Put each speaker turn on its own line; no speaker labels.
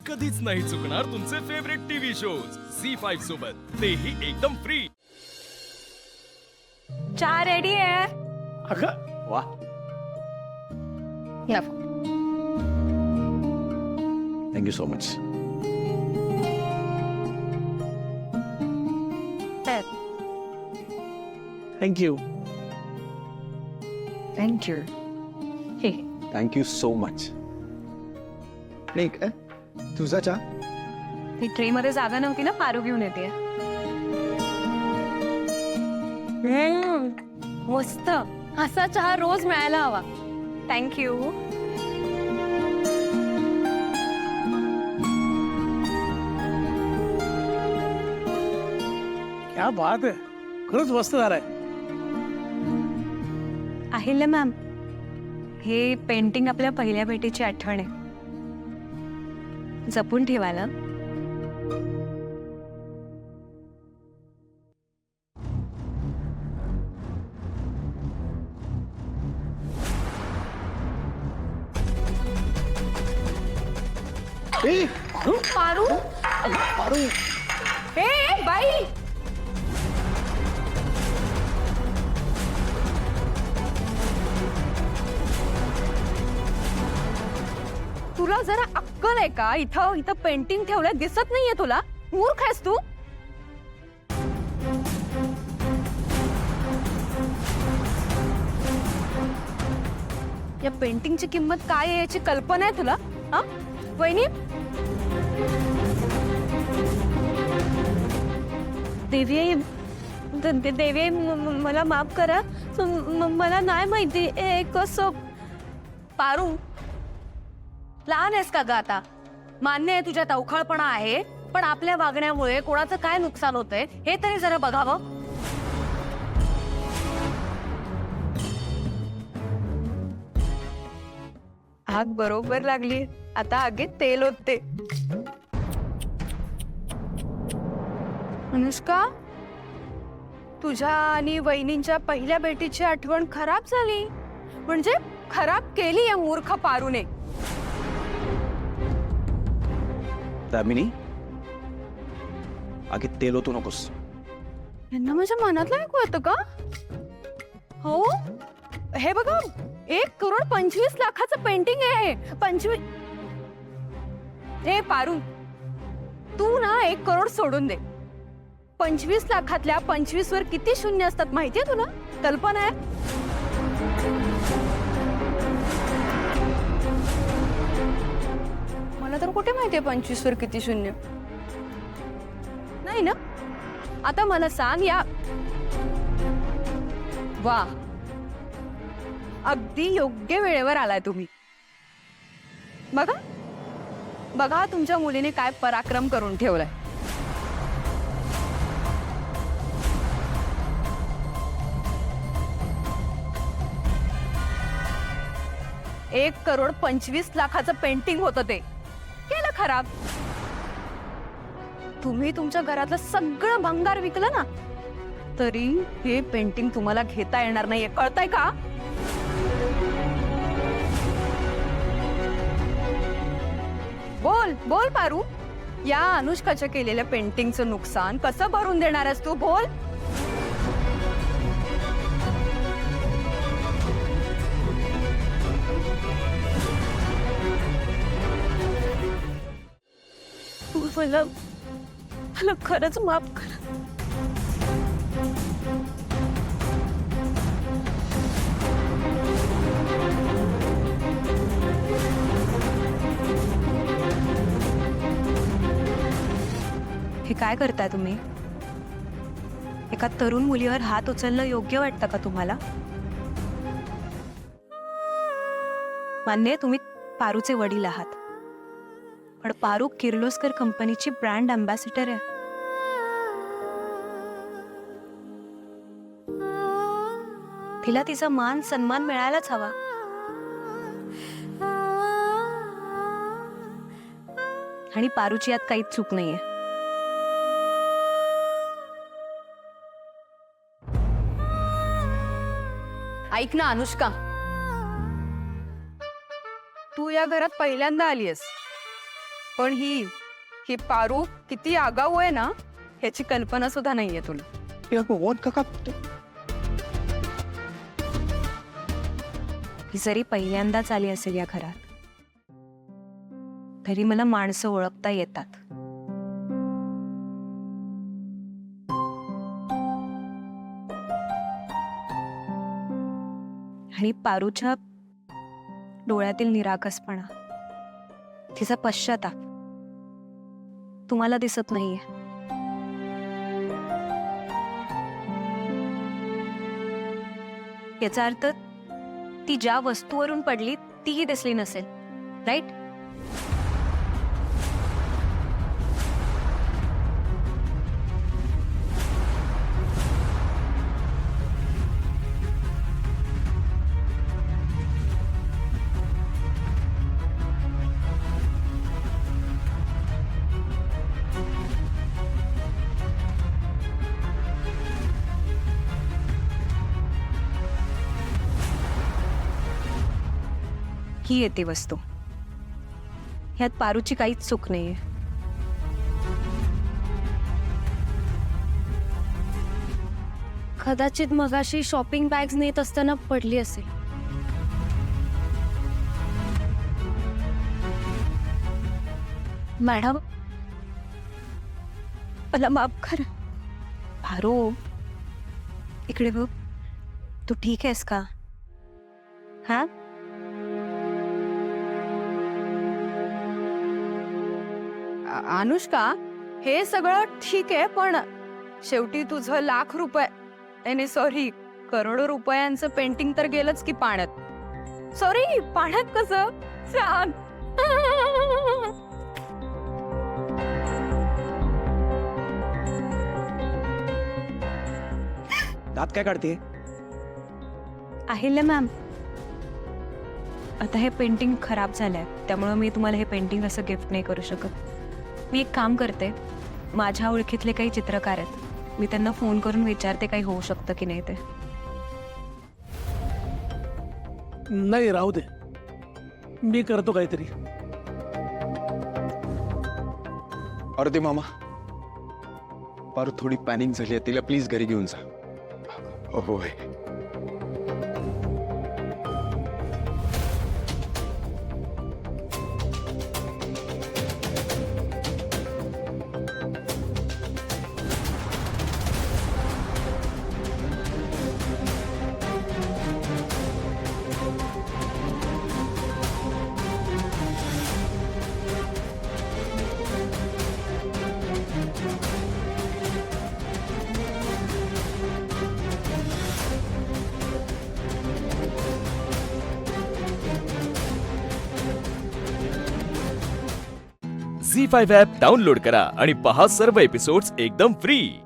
कधीच नाही चुकणार तुमचे फेवरेट टीव्ही शोज झी5 सोबत, तेही एकदम फ्री।
चहा रेडी आहे।
अगं वा, thank you so much. Thank you
thank you.
Thank you so much.
नाही काय तुझा चहा?
ती ट्रे मध्ये जागा नव्हती ना, पारू घेऊन येते। मस्त, असा चहा रोज मिळायला हवा। थँक्यू।
क्या बात आहे, खरंच मस्त झालाय।
अहिल्या मॅम, हे पेंटिंग आपल्या पहिल्या भेटीची आठवण आहे, जपून ठेवायला।
ए
पारू,
पारू,
ए बाई, तुला जरा अक्कल आहे का? इथं इथं पेंटिंग ठेवलंय, दिसत नाहीये तुला? मूर्ख आहेस तू? या पेंटिंगची किंमत काय आहे याची कल्पना आहे तुला? हा वहिनी, देवी देवी मला माफ करा, मला नाही माहिती कसं। पारू, लहान आहेस का ग आता? मान्य आहे तुझ्यात अवखळपणा आहे, पण आपल्या वागण्यामुळे कोणाचं काय नुकसान होतंय हे तरी जरा बघावं। आग बरोबर लागली, आता आगीत तेल होते। अनुष्का, तुझ्या आणि वहिनींच्या पहिल्या भेटीची आठवण खराब झाली, म्हणजे खराब केली या मूर्ख पारूने।
दामिनी, आगीत तेल होतो नकोस।
यांना माझ्या मनातलं ऐकू येतं का? हो, हे बघा, 1,25,00,000चं पेंटिंग आहे। 25। ए पारू, तू ना 1 करोड सोडून दे। 25 लाखातल्या 25 वर किती शून्य असतात माहितीये तुला? कल्पना आहे? मला तर कुठे माहितीये 25 वर किती शून्य? नाही ना? आता मला सांग, या वा, अगदी योग्य वेळेवर आलाय तुम्ही। बघा बघा, तुमच्या मुलीने काय पराक्रम करून ठेवलाय। 1,25,00,000चं पेंटिंग होतं, ते केलं खराब। तुम्ही तुमच्या घरातलं सगळं भंगार विकलं ना, तरी हे पेंटिंग तुम्हाला घेता येणार नाहीये, कळतंय का? बोल बोल पारू, या अनुष्काच्या केलेल्या पेंटिंगचं नुकसान कसं भरून देणार आहेस तू? बोल। मला खरंच माफ कर। हे काय करताय तुम्ही? एका तरुण मुलीवर हात उचलणं योग्य वाटतं का तुम्हाला? मान्य आहे, तुम्ही पारूचे वडील आहात, पण पारू किर्लोस्कर कंपनीची ब्रँड अँबॅसिडर आहे। तिला तिचा मान सन्मान मिळायलाच हवा। आणि पारूची यात काहीच चूक नाहीये। ऐक ना अनुष्का, तू या घरात पहिल्यांदा आलीयस, पण ही पारू किती आगाऊ आहे ना ह्याची कल्पना सुद्धा नाहीये तुला.
या कोण काका
ही जरी पहिल्यांदाच आली असेल या घरात तरी मला माणसं ओळखता येतात. आणि पारूच्या डोळ्यातील निरागसपणा, तिचा पश्चाताप तुम्हाला दिसत नाहीये. याचा अर्थ ती ज्या वस्तूवरून पडली तीही दिसली नसेल, राईट? ही येते वस्तू. ह्यात पारूची काहीच चूक नाहीये.
कदाचित मगाशी शॉपिंग बॅग्स नेत असताना पडली असेल.
मॅडम, मला माफ कर. पारू, इकडे बघ. तू ठीक आहेस का? हा?
अनुष्का, हे सगळं ठीक आहे, पण शेवटी तुझं लाख रुपये सॉरी करोडो रुपयांचं पेंटिंग तर गेलंच की पाण्यात. सॉरी, पाण्यात कसं सांग.
दात काय काढते?
अहिल्या मॅम, आता हे पेंटिंग खराब झालंय, त्यामुळे मी तुम्हाला हे पेंटिंग असं गिफ्ट नाही करू शकत. मी एक काम करते, माझ्या ओळखीतले काही चित्रकार आहेत, मी त्यांना फोन करून विचारते काही होऊ शकतं की नाही ते.
नाही, राहू दे, मी करतो काहीतरी.
अरे मामा, पारू थोडी पॅनिक झाली आहे, तिला प्लीज घरी घेऊन जा. होय.
झी5 ॲप डाउनलोड करा आणि पहा सर्व एपिसोड्स एकदम फ्री.